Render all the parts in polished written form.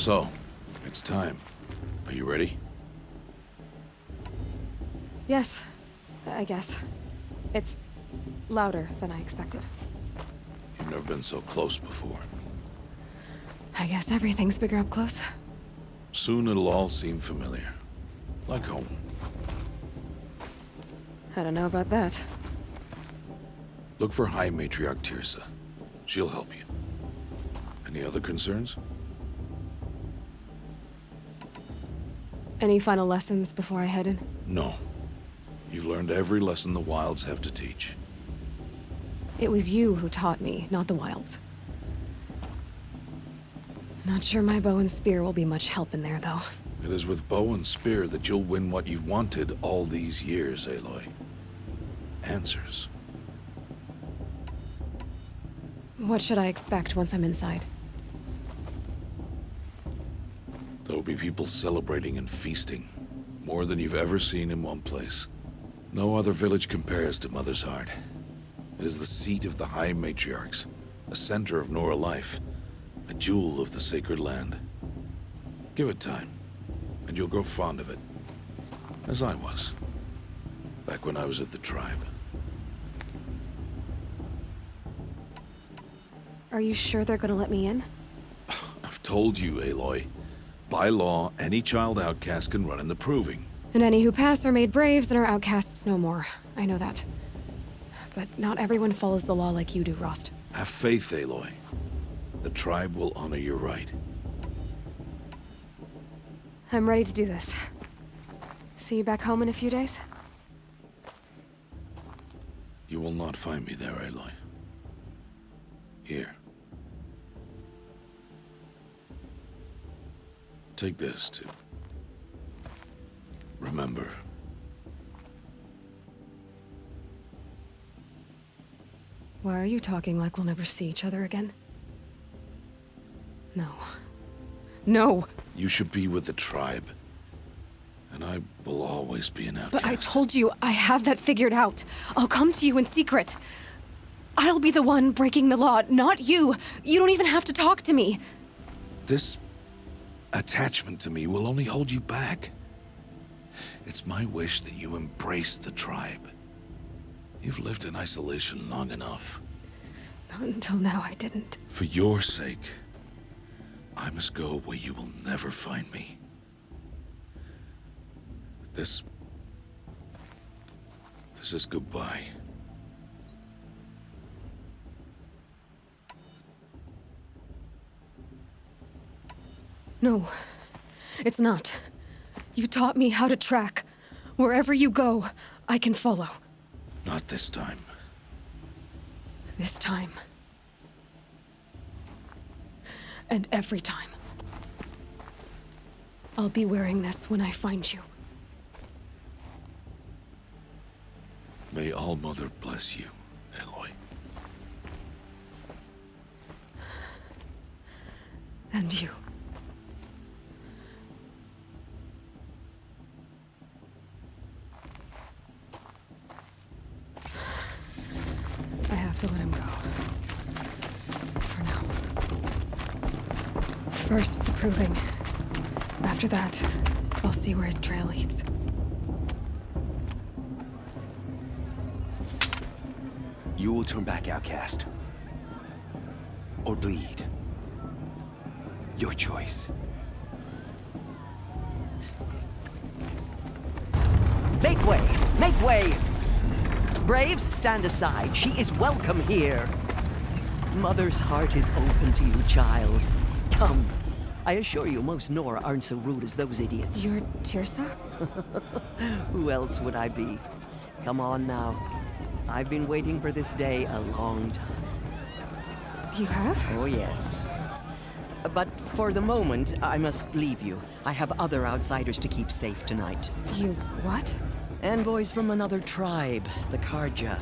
So, it's time. Are you ready? Yes, I guess. It's louder than I expected. You've never been so close before. I guess everything's bigger up close. Soon it'll all seem familiar. Like home. I don't know about that. Look for High Matriarch Tirsa. She'll help you. Any other concerns? Any final lessons before I head in? No. You've learned every lesson the Wilds have to teach. It was you who taught me, not the Wilds. Not sure my bow and spear will be much help in there, though. It is with bow and spear that you'll win what you've wanted all these years, Aloy. Answers. What should I expect once I'm inside? There'll be people celebrating and feasting. More than you've ever seen in one place. No other village compares to Mother's Heart. It is the seat of the High Matriarchs, a center of Nora life, a jewel of the sacred land. Give it time, and you'll grow fond of it. As I was, back when I was at the tribe. Are you sure they're gonna let me in? I've told you, Aloy. By law, any child outcast can run in the Proving. And any who pass are made braves and are outcasts no more. I know that. But not everyone follows the law like you do, Rost. Have faith, Aloy. The tribe will honor your right. I'm ready to do this. See you back home in a few days? You will not find me there, Aloy. Here. Take this, too. Remember. Why are you talking like we'll never see each other again? No. No! You should be with the tribe. And I will always be an outcast. But I told you, I have that figured out. I'll come to you in secret. I'll be the one breaking the law, not you. You don't even have to talk to me. This attachment to me will only hold you back. It's my wish that you embrace the tribe. You've lived in isolation long enough. Not until now, I didn't. For your sake, I must go where you will never find me. This is goodbye. No, it's not. You taught me how to track. Wherever you go, I can follow. Not this time. This time. And every time. I'll be wearing this when I find you. May All-Mother bless you, Aloy. And you. I have to let him go. For now. First, the Proving. After that, I'll see where his trail leads. You will turn back, outcast. Or bleed. Your choice. Make way! Make way! Braves, stand aside. She is welcome here. Mother's heart is open to you, child. Come. I assure you, most Nora aren't so rude as those idiots. You're Tirsa? Who else would I be? Come on now. I've been waiting for this day a long time. You have? Oh, yes. But for the moment, I must leave you. I have other outsiders to keep safe tonight. You what? Envoys from another tribe, the Carja.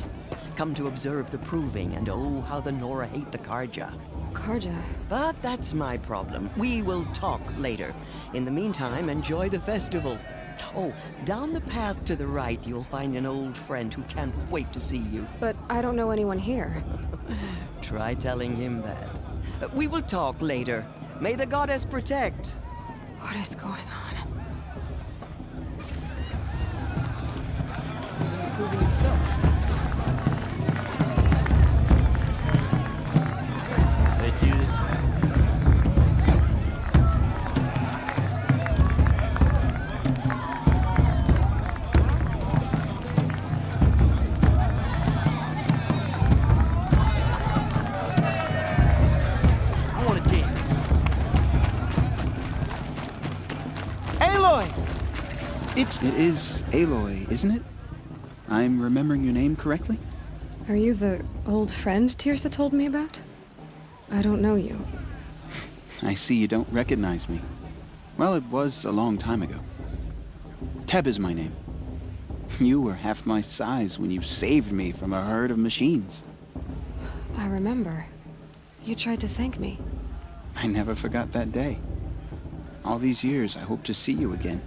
Come to observe the Proving, and oh, how the Nora hate the Carja. Carja. But that's my problem. We will talk later. In the meantime, enjoy the festival. Oh, down the path to the right, you'll find an old friend who can't wait to see you. But I don't know anyone here. Try telling him that. We will talk later. May the goddess protect. What is going on? Let's do this. I want to dance. Aloy! It is Aloy, isn't it? I'm remembering your name correctly? Are you the old friend Tirsa told me about? I don't know you. I see you don't recognize me. Well, it was a long time ago. Teb is my name. You were half my size when you saved me from a herd of machines. I remember. You tried to thank me. I never forgot that day. All these years, I hope to see you again,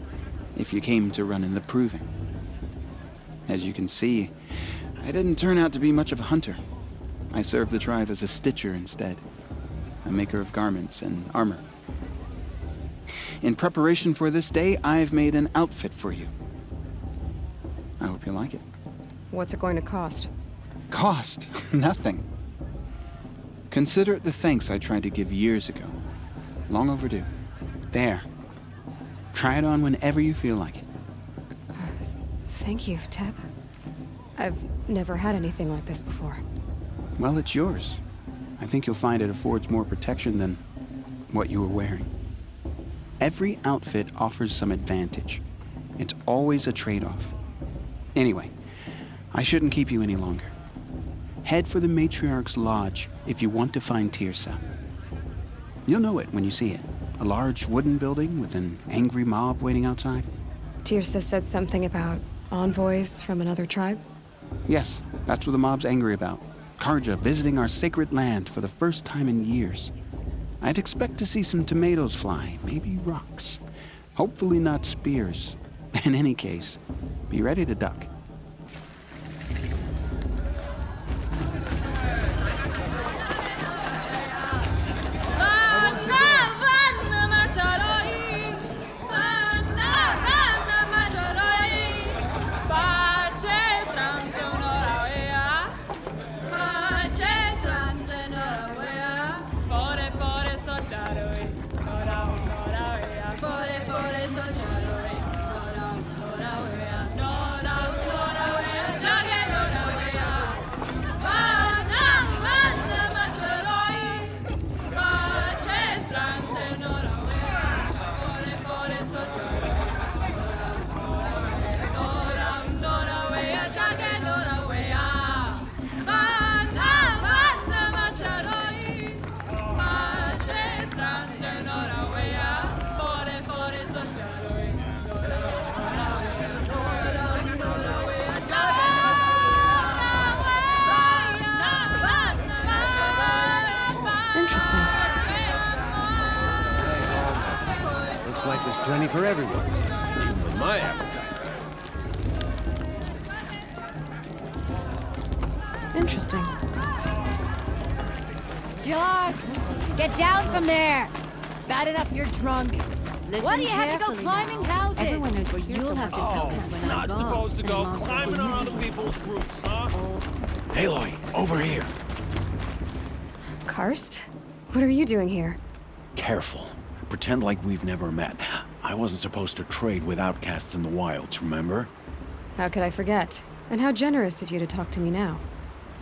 if you came to run in the Proving. As you can see, I didn't turn out to be much of a hunter. I served the tribe as a stitcher instead, a maker of garments and armor. In preparation for this day, I've made an outfit for you. I hope you like it. What's it going to cost? Cost? Nothing. Consider it the thanks I tried to give years ago. Long overdue. There. Try it on whenever you feel like it. Thank you, Teb. I've never had anything like this before. Well, it's yours. I think you'll find it affords more protection than what you were wearing. Every outfit offers some advantage. It's always a trade-off. Anyway, I shouldn't keep you any longer. Head for the Matriarch's Lodge if you want to find Tirsa. You'll know it when you see it. A large wooden building with an angry mob waiting outside. Tirsa said something about envoys from another tribe? Yes, that's what the mob's angry about. Karja visiting our sacred land for the first time in years. I'd expect to see some tomatoes fly, maybe rocks. Hopefully not spears. In any case, be ready to duck. Interesting. Looks like there's plenty for everyone. Even with my appetite. Interesting. Jock, get down from there. Bad enough you're drunk. Listen Why do you have to go carefully climbing now. houses? Everyone knows what you'll have to tell them when I'm Not gone. supposed to and go Mom will climbing believe on other you. people's roofs, huh? Aloy, over here. Karst? What are you doing here? Careful. Pretend like we've never met. I wasn't supposed to trade with outcasts in the wilds, remember? How could I forget? And how generous of you to talk to me now.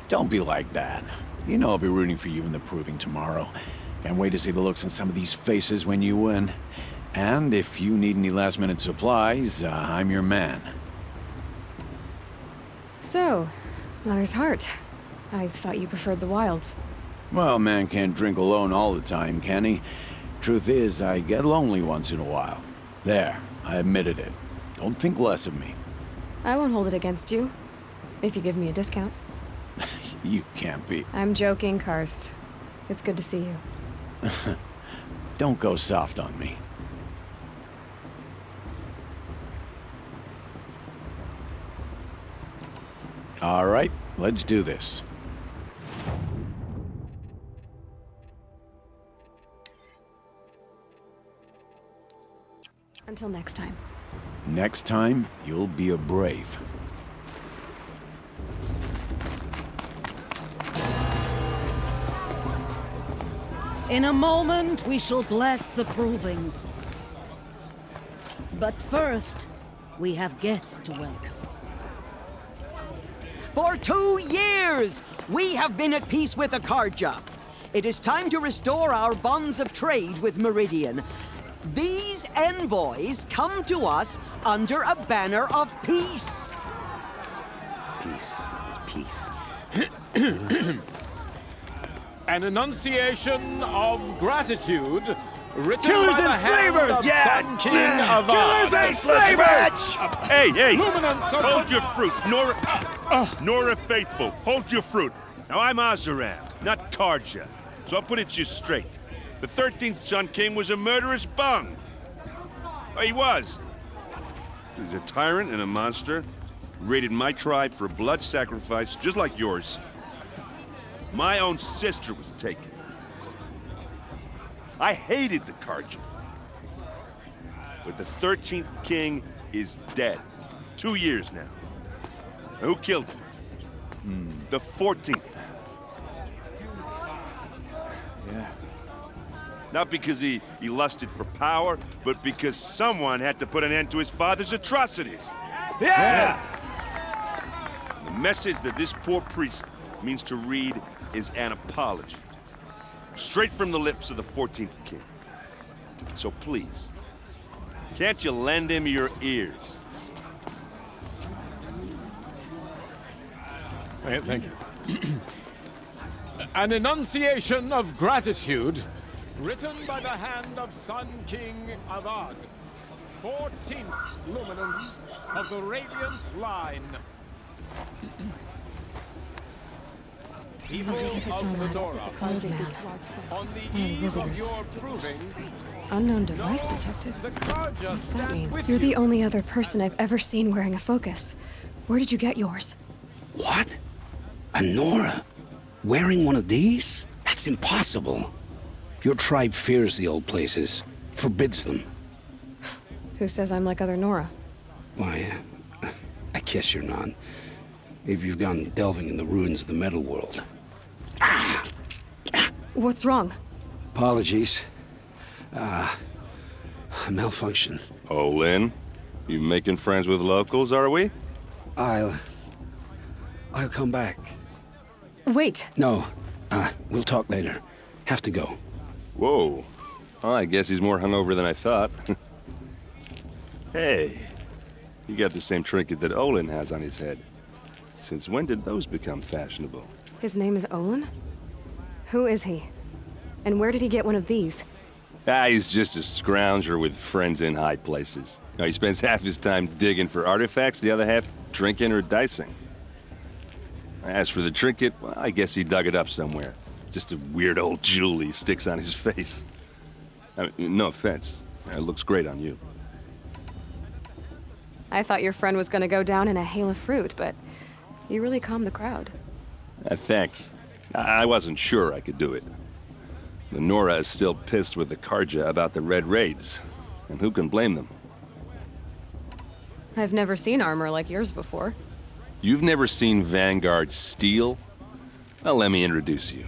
Don't be like that. You know I'll be rooting for you in the Proving tomorrow. Can't wait to see the looks on some of these faces when you win. And if you need any last-minute supplies, I'm your man. So, Mother's Heart. I thought you preferred the wilds. Well, man can't drink alone all the time, can he? Truth is, I get lonely once in a while. There, I admitted it. Don't think less of me. I won't hold it against you. If you give me a discount. You can't be. I'm joking, Karst. It's good to see you. Don't go soft on me. All right, let's do this. Until next time. Next time, you'll be a brave. In a moment, we shall bless the proving. But first, we have guests to welcome. For 2 years, we have been at peace with Akarja. It is time to restore our bonds of trade with Meridian. These envoys come to us under a banner of peace. Peace is peace. An enunciation of gratitude written Killers by the and hand slavers! of Sun King Avad. Killers and slavers! Hey, hey! Luminance of Hold the- your fruit, Nora Faithful. Hold your fruit. Now I'm Azaram, not Karja, so I'll put it to you straight. The 13th Sun King was a murderous bung. Oh, he was. He's a tyrant and a monster. Raided my tribe for a blood sacrifice, just like yours. My own sister was taken. I hated the Karja. But the 13th king is dead. 2 years now. Who killed him? The 14th. Yeah. Not because he lusted for power, but because someone had to put an end to his father's atrocities. Yeah! The message that this poor priest means to read is an apology. Straight from the lips of the 14th king. So please, can't you lend him your ears? Thank you. An enunciation of gratitude written by the hand of Sun King Avad, 14th luminance of the Radiant Line. People of the Nora, Old man. on the of eve of visitors. your proving, Unknown device detected. the Karja What's that stand mean? with You're the you. only other person I've ever seen wearing a focus. Where did you get yours? What? A Nora? Wearing one of these? That's impossible. Your tribe fears the old places, forbids them. Who says I'm like other Nora? Why, I guess you're not. If you've gone delving in the ruins of the metal world. What's wrong? Apologies. A malfunction. Oh, Lynn, you making friends with locals, are we? I'll come back. Wait. No, we'll talk later. Have to go. Whoa. Well, I guess he's more hungover than I thought. Hey, you got the same trinket that Olin has on his head. Since when did those become fashionable? His name is Olin? Who is he? And where did he get one of these? He's just a scrounger with friends in high places. Now, he spends half his time digging for artifacts, the other half drinking or dicing. As for the trinket, well, I guess he dug it up somewhere. Just a weird old jewel he sticks on his face. I mean, no offense. It looks great on you. I thought your friend was gonna go down in a hail of fruit, but you really calmed the crowd. Thanks. I wasn't sure I could do it. The Nora is still pissed with the Karja about the Red Raids. And who can blame them? I've never seen armor like yours before. You've never seen Vanguard steel? Well, let me introduce you.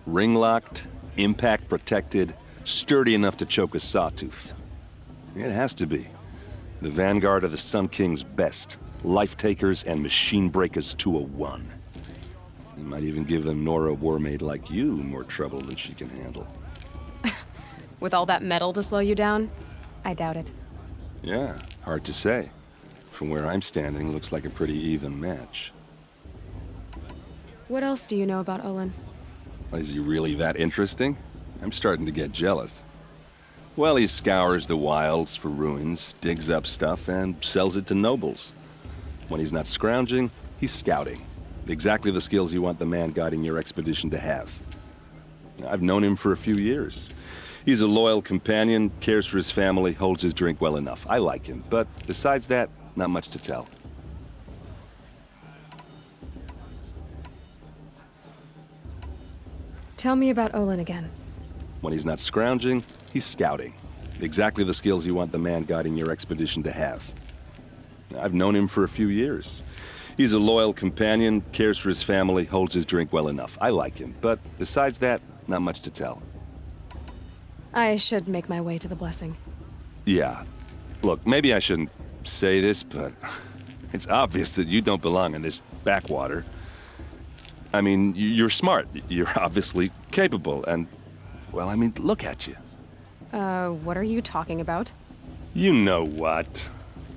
Ring-locked, impact-protected, sturdy enough to choke a sawtooth. It has to be. The Vanguard of the Sun King's best. Life-takers and machine-breakers to a one. You might even give a Nora warmaid like you more trouble than she can handle. With all that metal to slow you down? I doubt it. Yeah, hard to say. From where I'm standing, looks like a pretty even match. What else do you know about Olin? Is he really that interesting? I'm starting to get jealous. Well, he scours the wilds for ruins, digs up stuff, and sells it to nobles. When he's not scrounging, he's scouting. Exactly the skills you want the man guiding your expedition to have. I've known him for a few years. He's a loyal companion, cares for his family, holds his drink well enough. I like him, but besides that, not much to tell. Tell me about Olin again. When he's not scrounging, he's scouting. Exactly the skills you want the man guiding your expedition to have. I've known him for a few years. He's a loyal companion, cares for his family, holds his drink well enough. I like him, but besides that, not much to tell. I should make my way to the blessing. Yeah. Look, maybe I shouldn't say this, but it's obvious that you don't belong in this backwater. I mean, you're smart. You're obviously capable, and, well, I mean, look at you. What are you talking about? You know what.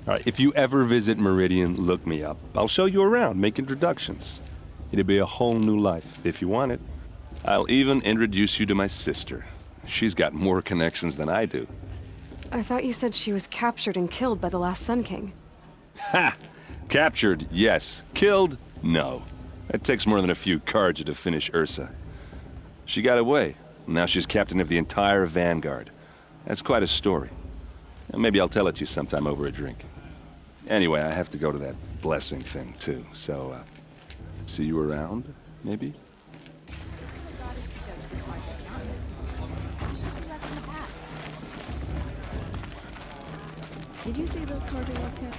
All right, if you ever visit Meridian, look me up. I'll show you around, make introductions. It'll be a whole new life, if you want it. I'll even introduce you to my sister. She's got more connections than I do. I thought you said she was captured and killed by the last Sun King. Ha! Captured, yes. Killed, no. It takes more than a few Carja to finish Ursa. She got away. Now she's captain of the entire Vanguard. That's quite a story. Maybe I'll tell it to you sometime over a drink. Anyway, I have to go to that blessing thing, too. So, see you around, maybe? Did you see this carving up yet?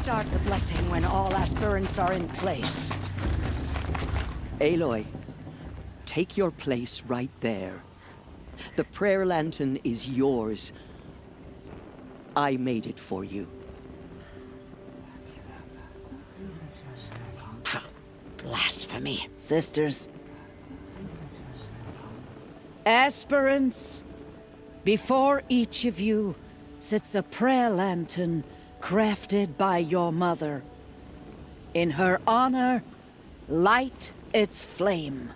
Start the blessing when all aspirants are in place. Aloy, take your place right there. The prayer lantern is yours. I made it for you. Blasphemy. Sisters. Aspirants, before each of you sits a prayer lantern crafted by your mother. In her honor, light its flame.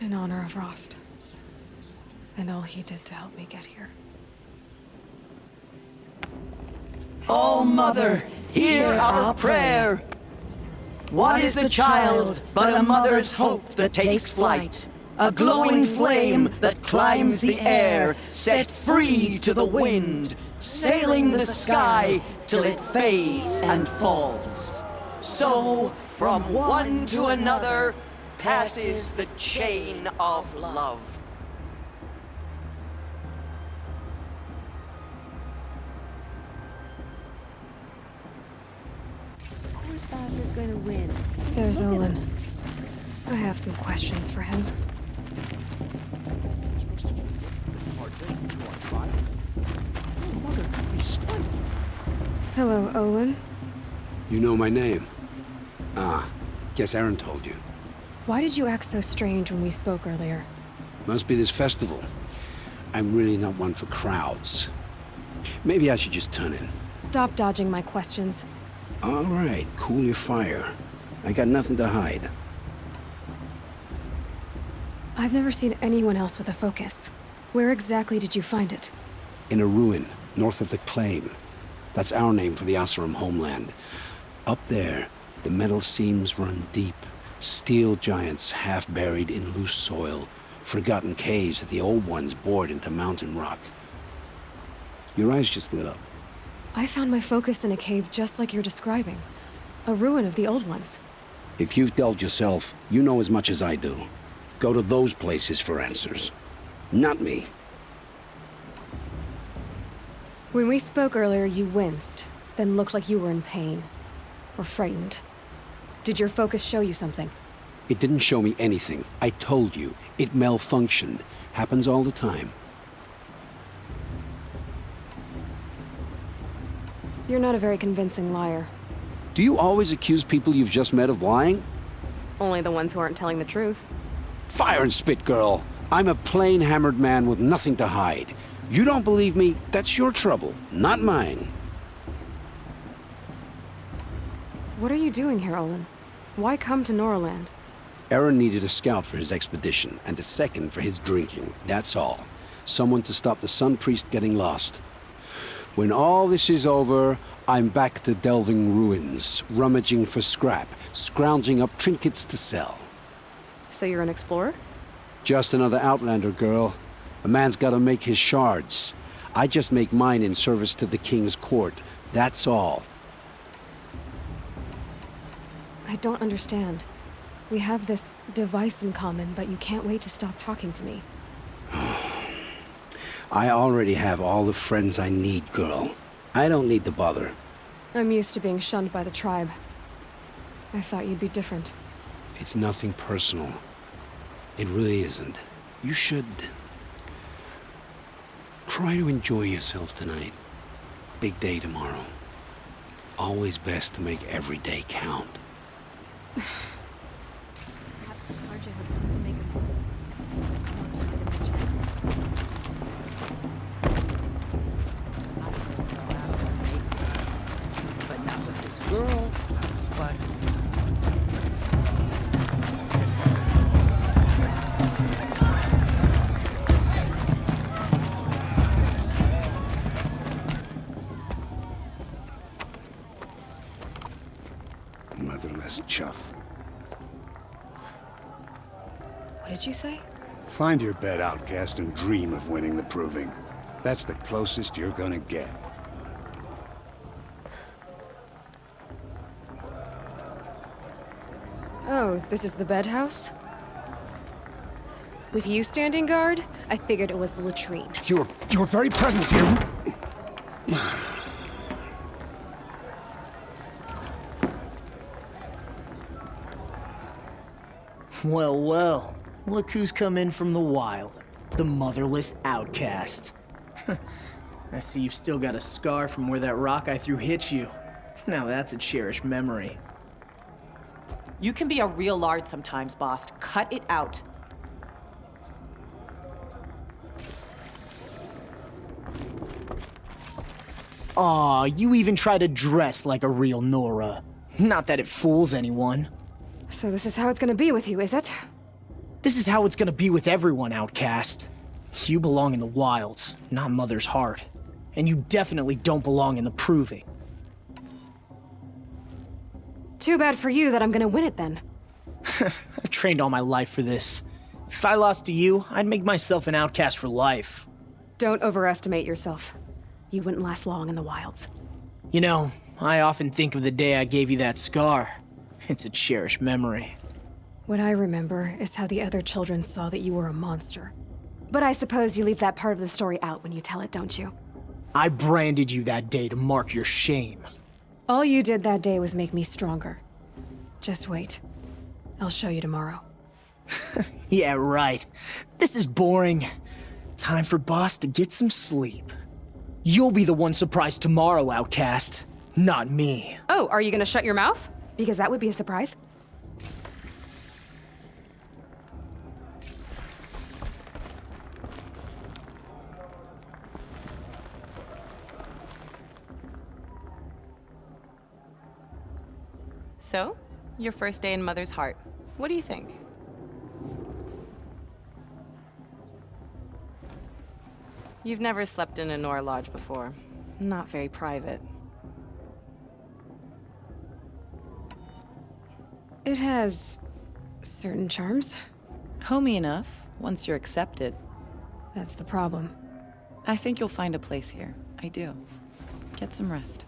In honor of Rost. And all he did to help me get here. Oh, Mother, hear our prayer! What is the child but a mother's hope that takes flight? A glowing flame that climbs the air, set free to the wind, sailing the sky till it fades and falls. So, from one to another, passes the chain of love. Bastard's going to win. There's Olin. I have some questions for him. Hello, Olin. You know my name? Ah, guess Aaron told you. Why did you act so strange when we spoke earlier? Must be this festival. I'm really not one for crowds. Maybe I should just turn in. Stop dodging my questions. All right, cool your fire. I got nothing to hide. I've never seen anyone else with a focus. Where exactly did you find it? In a ruin, north of the Claim. That's our name for the Oseram homeland. Up there, the metal seams run deep. Steel giants half buried in loose soil. Forgotten caves that the old ones bored into mountain rock. Your eyes just lit up. I found my focus in a cave just like you're describing. A ruin of the old ones. If you've delved yourself, you know as much as I do. Go to those places for answers. Not me. When we spoke earlier, you winced, then looked like you were in pain. Or frightened. Did your focus show you something? It didn't show me anything. I told you. It malfunctioned. Happens all the time. You're not a very convincing liar. Do you always accuse people you've just met of lying? Only the ones who aren't telling the truth. Fire and spit, girl. I'm a plain hammered man with nothing to hide. You don't believe me, that's your trouble, not mine. What are you doing here, Olin? Why come to Norland? Aaron needed a scout for his expedition, and a second for his drinking, that's all. Someone to stop the Sun Priest getting lost. When all this is over, I'm back to delving ruins, rummaging for scrap, scrounging up trinkets to sell. So you're an explorer? Just another Outlander, girl. A man's gotta make his shards. I just make mine in service to the King's court. That's all. I don't understand. We have this device in common, but you can't wait to stop talking to me. I already have all the friends I need, girl. I don't need the bother. I'm used to being shunned by the tribe. I thought you'd be different. It's nothing personal. It really isn't. You should... try to enjoy yourself tonight. Big day tomorrow. Always best to make every day count. Perhaps RJ would want to make amends. I want to give him a chance. But not with this girl. But Motherless chuff. What did you say? Find your bed, outcast, and dream of winning the proving. That's the closest you're gonna get. Oh, this is the bed house? With you standing guard, I figured it was the latrine. Your very presence here... Well, well. Look who's come in from the wild. The motherless outcast. I see you've still got a scar from where that rock I threw hit you. Now that's a cherished memory. You can be a real lard sometimes, boss. Cut it out. Aw, you even try to dress like a real Nora. Not that it fools anyone. So this is how it's gonna be with you, is it? This is how it's gonna be with everyone, outcast. You belong in the wilds, not Mother's Heart. And you definitely don't belong in the proving. Too bad for you that I'm gonna win it then. I've trained all my life for this. If I lost to you, I'd make myself an outcast for life. Don't overestimate yourself. You wouldn't last long in the wilds. You know, I often think of the day I gave you that scar. It's a cherished memory. What I remember is how the other children saw that you were a monster. But I suppose you leave that part of the story out when you tell it, don't you? I branded you that day to mark your shame. All you did that day was make me stronger. Just wait. I'll show you tomorrow. Yeah, right. This is boring. Time for Boss to get some sleep. You'll be the one surprised tomorrow, outcast. Not me. Oh, are you gonna shut your mouth? Because that would be a surprise. So, your first day in Mother's Heart. What do you think? You've never slept in a Nora lodge before. Not very private. It has certain charms. Homey enough, once you're accepted. That's the problem. I think you'll find a place here. I do. Get some rest.